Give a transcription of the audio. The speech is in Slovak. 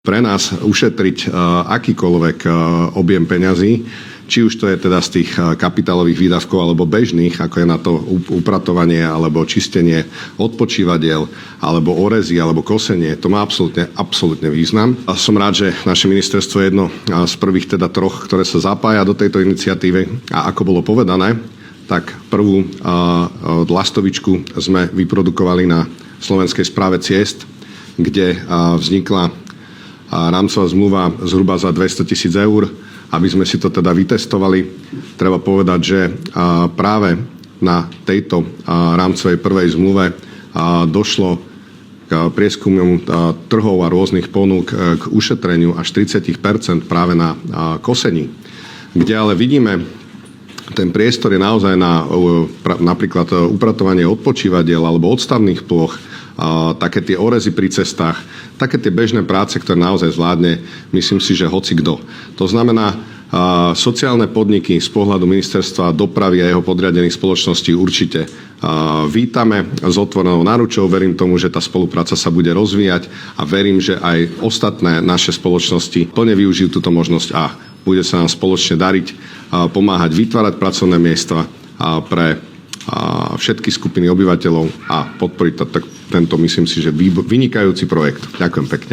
pre nás ušetriť akýkoľvek objem peňazí, či už to je teda z tých kapitálových výdavkov alebo bežných, ako je na to upratovanie alebo čistenie odpočívadiel, alebo orezy, alebo kosenie, to má absolútne význam. A som rád, že naše ministerstvo je jedno z prvých teda troch, ktoré sa zapája do tejto iniciatívy. A ako bolo povedané, tak prvú lastovičku sme vyprodukovali na Slovenskej správe ciest, kde vznikla rámcová zmluva zhruba za 200 000 eur, aby sme si to teda vytestovali. Treba povedať, že práve na tejto rámcovej prvej zmluve došlo k prieskumom trhov a rôznych ponúk k ušetreniu až 30% práve na kosení. Kde ale vidíme, ten priestor je naozaj na napríklad upratovanie odpočívadiel alebo odstavných ploch, také tie orezy pri cestách, také tie bežné práce, ktoré naozaj zvládne, myslím si, že hocikdo. To znamená, sociálne podniky z pohľadu ministerstva dopravy a jeho podriadených spoločností určite vítame s otvorenou náručou. Verím tomu, že tá spolupráca sa bude rozvíjať a verím, že aj ostatné naše spoločnosti plne využijú túto možnosť a bude sa nám spoločne dariť pomáhať vytvárať pracovné miesta pre všetky skupiny obyvateľov a podporiť tento, myslím si, že vynikajúci projekt. Ďakujem pekne.